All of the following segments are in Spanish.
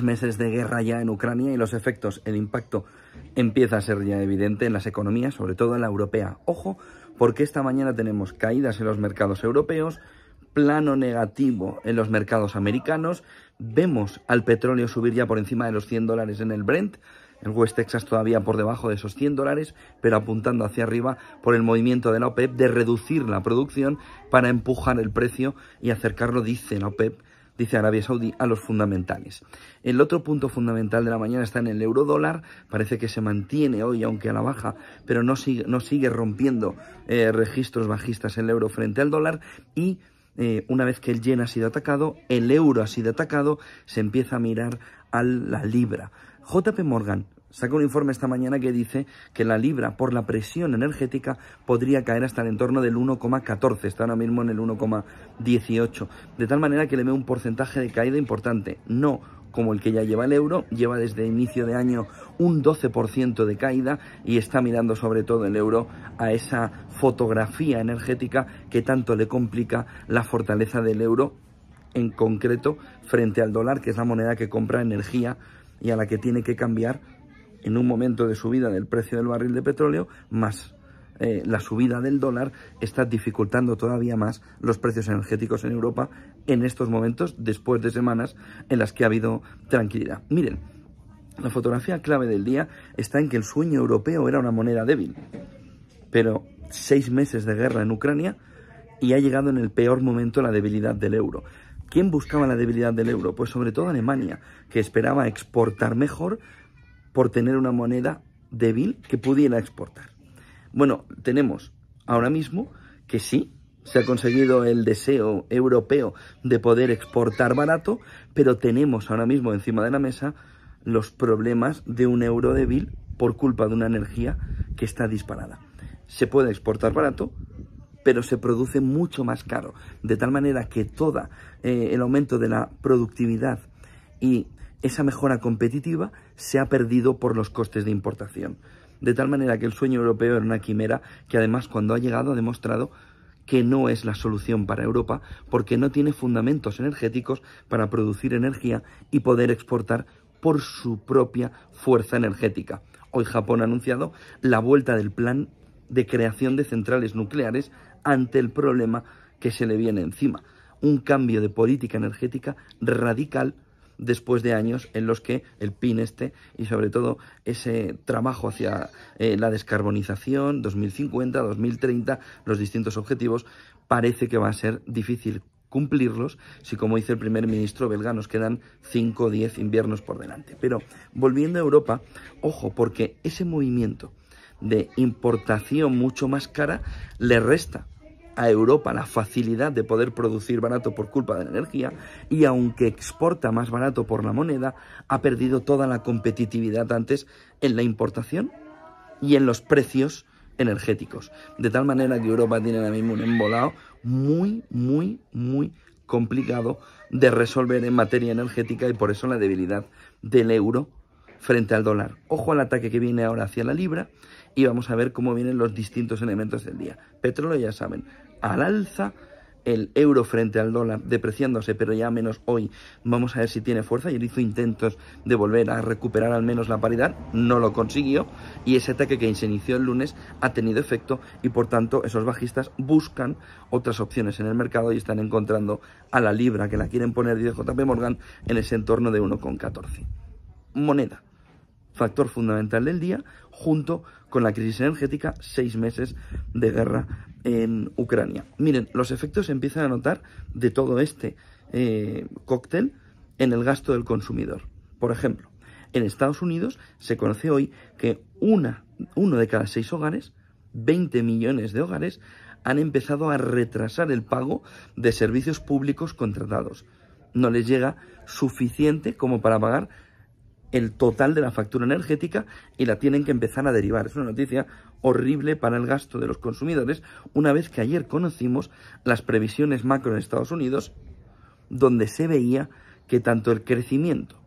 Meses de guerra ya en Ucrania y los efectos, el impacto empieza a ser ya evidente en las economías, sobre todo en la europea. Ojo, porque esta mañana tenemos caídas en los mercados europeos, plano negativo en los mercados americanos, vemos al petróleo subir ya por encima de los $100 en el Brent, el West Texas todavía por debajo de esos $100, pero apuntando hacia arriba por el movimiento de la OPEP de reducir la producción para empujar el precio y acercarlo, dice la OPEP, dice Arabia Saudí, a los fundamentales. El otro punto fundamental de la mañana está en el euro dólar. Parece que se mantiene hoy, aunque a la baja, pero no sigue rompiendo registros bajistas el euro frente al dólar. Y una vez que el yen ha sido atacado, el euro ha sido atacado, se empieza a mirar a la libra. JP Morgan saca un informe esta mañana que dice que la libra, por la presión energética, podría caer hasta el entorno del 1,14, está ahora mismo en el 1,18, de tal manera que le veo un porcentaje de caída importante, no como el que ya lleva el euro, lleva desde inicio de año un 12% de caída y está mirando sobre todo el euro a esa fotografía energética que tanto le complica la fortaleza del euro, en concreto frente al dólar, que es la moneda que compra energía y a la que tiene que cambiar en un momento de subida del precio del barril de petróleo, más la subida del dólar, está dificultando todavía más los precios energéticos en Europa en estos momentos, después de semanas en las que ha habido tranquilidad. Miren, la fotografía clave del día está en que el sueño europeo era una moneda débil, pero 6 meses de guerra en Ucrania y ha llegado en el peor momento la debilidad del euro. ¿Quién buscaba la debilidad del euro? Pues sobre todo Alemania, que esperaba exportar mejor por tener una moneda débil que pudiera exportar. Bueno, tenemos ahora mismo que sí, se ha conseguido el deseo europeo de poder exportar barato, pero tenemos ahora mismo encima de la mesa los problemas de un euro débil por culpa de una energía que está disparada. Se puede exportar barato, pero se produce mucho más caro, de tal manera que todo el aumento de la productividad y esa mejora competitiva se ha perdido por los costes de importación. De tal manera que el sueño europeo era una quimera que además cuando ha llegado ha demostrado que no es la solución para Europa porque no tiene fundamentos energéticos para producir energía y poder exportar por su propia fuerza energética. Hoy Japón ha anunciado la vuelta del plan de creación de centrales nucleares ante el problema que se le viene encima. Un cambio de política energética radical después de años en los que el PIN y sobre todo ese trabajo hacia la descarbonización, 2050, 2030, los distintos objetivos, parece que va a ser difícil cumplirlos si, como dice el primer ministro belga, nos quedan 5 o 10 inviernos por delante. Pero volviendo a Europa, ojo, porque ese movimiento de importación mucho más cara le resta a Europa la facilidad de poder producir barato por culpa de la energía y aunque exporta más barato por la moneda, ha perdido toda la competitividad antes en la importación y en los precios energéticos. De tal manera que Europa tiene ahora mismo un embolado muy complicado de resolver en materia energética y por eso la debilidad del euro frente al dólar. Ojo al ataque que viene ahora hacia la libra y vamos a ver cómo vienen los distintos elementos del día. Petróleo, ya saben, al alza, el euro frente al dólar depreciándose, pero ya menos hoy. Vamos a ver si tiene fuerza. Ayer hizo intentos de volver a recuperar al menos la paridad, no lo consiguió y ese ataque que se inició el lunes ha tenido efecto y por tanto esos bajistas buscan otras opciones en el mercado y están encontrando a la libra que la quieren poner, dice JP Morgan, en ese entorno de 1,14. Moneda, factor fundamental del día, junto con la crisis energética, 6 meses de guerra en Ucrania. Miren, los efectos se empiezan a notar de todo este cóctel en el gasto del consumidor. Por ejemplo, en Estados Unidos se conoce hoy que uno de cada 6 hogares, 20 millones de hogares, han empezado a retrasar el pago de servicios públicos contratados. No les llega suficiente como para pagar el total de la factura energética y la tienen que empezar a derivar. Es una noticia horrible para el gasto de los consumidores, una vez que ayer conocimos las previsiones macro en Estados Unidos, donde se veía que tanto el crecimiento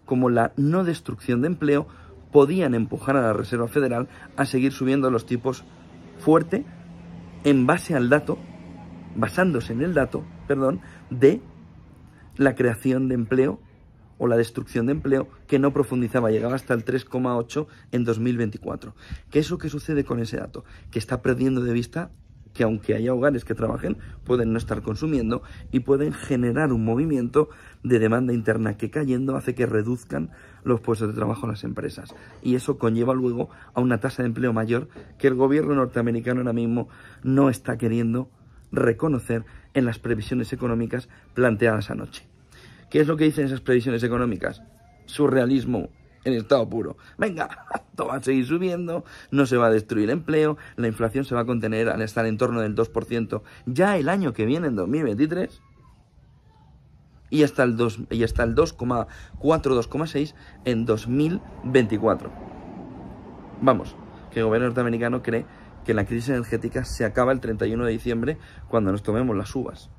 como la no destrucción de empleo podían empujar a la Reserva Federal a seguir subiendo los tipos fuerte en base al dato, basándose en el dato, de la creación de empleo o la destrucción de empleo, que no profundizaba, llegaba hasta el 3,8 en 2024. ¿Qué es lo que sucede con ese dato? Que está perdiendo de vista que aunque haya hogares que trabajen, pueden no estar consumiendo y pueden generar un movimiento de demanda interna que cayendo hace que reduzcan los puestos de trabajo en las empresas. Y eso conlleva luego a una tasa de empleo mayor que el gobierno norteamericano ahora mismo no está queriendo reconocer en las previsiones económicas planteadas anoche. ¿Qué es lo que dicen esas previsiones económicas? Surrealismo en estado puro. Venga, todo va a seguir subiendo, no se va a destruir empleo, la inflación se va a contener al estar en torno del 2% ya el año que viene, en 2023, y hasta el 2,4, 2,6 en 2024. Vamos, que el gobierno norteamericano cree que la crisis energética se acaba el 31 de diciembre cuando nos tomemos las uvas,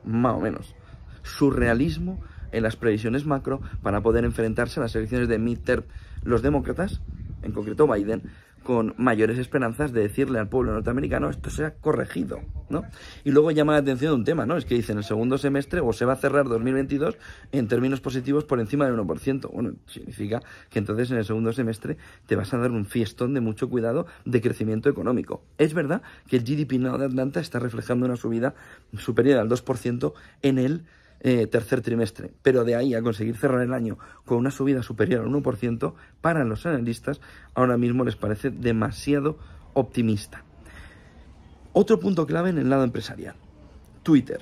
más o menos. Surrealismo en las previsiones macro para poder enfrentarse a las elecciones de midterm los demócratas, en concreto Biden, con mayores esperanzas de decirle al pueblo norteamericano esto se ha corregido, ¿no? Y luego llama la atención un tema, ¿no? Es que dicen el segundo semestre o se va a cerrar 2022 en términos positivos por encima del 1%. Bueno, significa que entonces en el segundo semestre te vas a dar un fiestón de mucho cuidado de crecimiento económico. Es verdad que el GDP Now de Atlanta está reflejando una subida superior al 2% en el tercer trimestre, pero de ahí a conseguir cerrar el año con una subida superior al 1%, para los analistas ahora mismo les parece demasiado optimista. Otro punto clave en el lado empresarial, Twitter.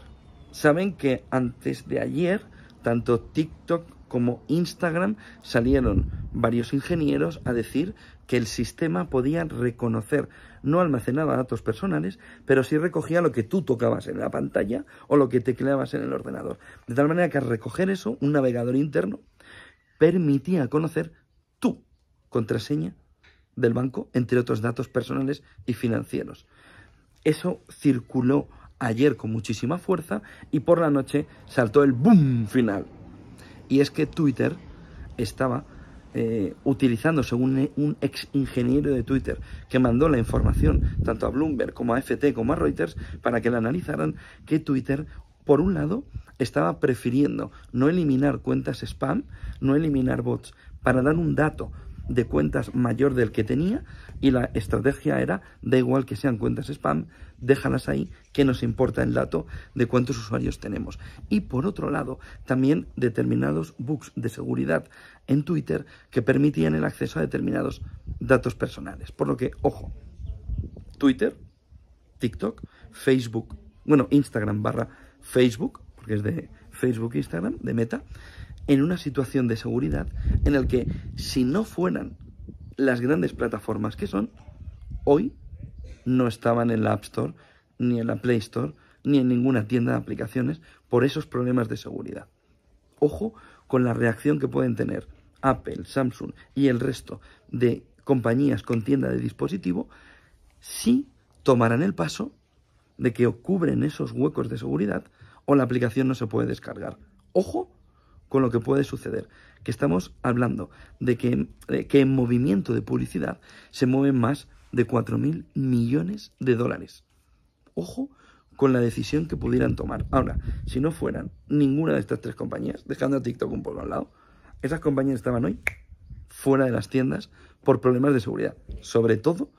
Saben que antes de ayer, tanto TikTok como Instagram salieron varios ingenieros a decir que el sistema podía reconocer, no almacenaba datos personales, pero sí recogía lo que tú tocabas en la pantalla o lo que tecleabas en el ordenador. De tal manera que al recoger eso, un navegador interno permitía conocer tu contraseña del banco, entre otros datos personales y financieros. Eso circuló ayer con muchísima fuerza y por la noche saltó el boom final. Y es que Twitter estaba utilizando, según un ex ingeniero de Twitter que mandó la información tanto a Bloomberg como a FT como a Reuters para que la analizaran, que Twitter, por un lado, estaba prefiriendo no eliminar cuentas spam, no eliminar bots, para dar un dato de cuentas mayor del que tenía, y la estrategia era, da igual que sean cuentas spam, déjalas ahí, que nos importa el dato de cuántos usuarios tenemos. Y por otro lado, también determinados bugs de seguridad en Twitter que permitían el acceso a determinados datos personales. Por lo que, ojo, Twitter, TikTok, Facebook, bueno, Instagram / Facebook, porque es de Facebook e Instagram, de Meta, en una situación de seguridad en el que, si no fueran las grandes plataformas que son, hoy no estaban en la App Store, ni en la Play Store, ni en ninguna tienda de aplicaciones por esos problemas de seguridad. Ojo con la reacción que pueden tener Apple, Samsung y el resto de compañías con tienda de dispositivo si tomarán el paso de que cubren esos huecos de seguridad o la aplicación no se puede descargar. Ojo con lo que puede suceder, que estamos hablando de que en movimiento de publicidad se mueven más de 4.000 millones de dólares. Ojo con la decisión que pudieran tomar. Ahora, si no fueran ninguna de estas tres compañías, dejando a TikTok un poco al lado, esas compañías estaban hoy fuera de las tiendas por problemas de seguridad. Sobre todo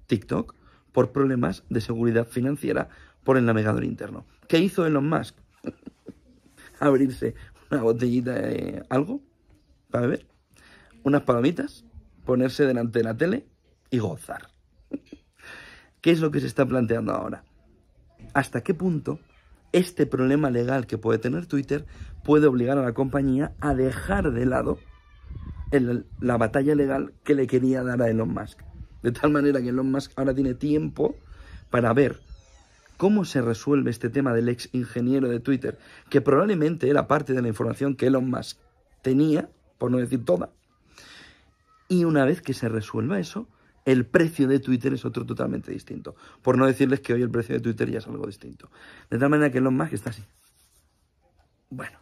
TikTok por problemas de seguridad financiera por el navegador interno. ¿Qué hizo Elon Musk? Abrirse una botellita de algo para beber, unas palomitas, ponerse delante de la tele y gozar. ¿Qué es lo que se está planteando ahora? ¿Hasta qué punto este problema legal que puede tener Twitter puede obligar a la compañía a dejar de lado la batalla legal que le quería dar a Elon Musk? De tal manera que Elon Musk ahora tiene tiempo para ver cómo se resuelve este tema del ex ingeniero de Twitter, que probablemente era parte de la información que Elon Musk tenía, por no decir toda. Y una vez que se resuelva eso, el precio de Twitter es otro totalmente distinto. Por no decirles que hoy el precio de Twitter ya es algo distinto. De tal manera que Elon Musk está así. Bueno,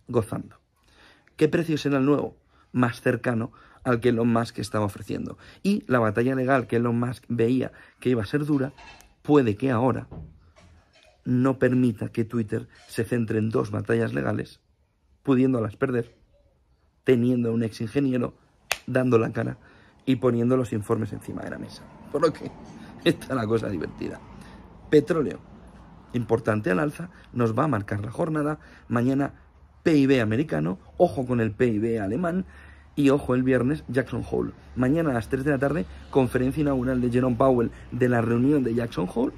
gozando. ¿Qué precio será el nuevo? Más cercano al que Elon Musk estaba ofreciendo. Y la batalla legal que Elon Musk veía que iba a ser dura, puede que ahora no permita que Twitter se centre en dos batallas legales, pudiéndolas perder, teniendo a un ex ingeniero dando la cara y poniendo los informes encima de la mesa. Por lo que esta es la cosa divertida. Petróleo, importante al alza, nos va a marcar la jornada. Mañana PIB americano, ojo con el PIB alemán y ojo el viernes Jackson Hole. Mañana a las 3 de la tarde, conferencia inaugural de Jerome Powell de la reunión de Jackson Hole.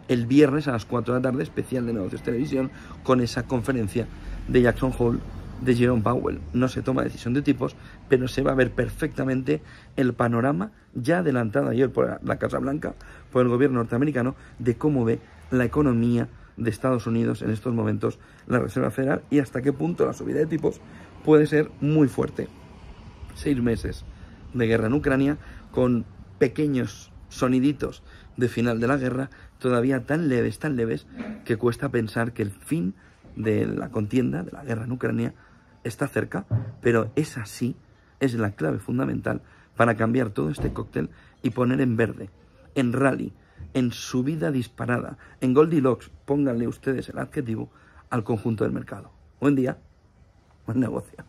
El viernes a las 4 de la tarde, especial de Negocios Televisión, con esa conferencia de Jackson Hole de Jerome Powell. No se toma decisión de tipos, pero se va a ver perfectamente el panorama ya adelantado ayer por la Casa Blanca, por el gobierno norteamericano, de cómo ve la economía de Estados Unidos en estos momentos, la Reserva Federal, y hasta qué punto la subida de tipos puede ser muy fuerte. 6 meses de guerra en Ucrania, con pequeños soniditos de final de la guerra, todavía tan leves, que cuesta pensar que el fin de la contienda, de la guerra en Ucrania, está cerca, pero esa sí es la clave fundamental para cambiar todo este cóctel y poner en verde, en rally, en subida disparada, en Goldilocks, pónganle ustedes el adjetivo al conjunto del mercado. Buen día, buen negocio.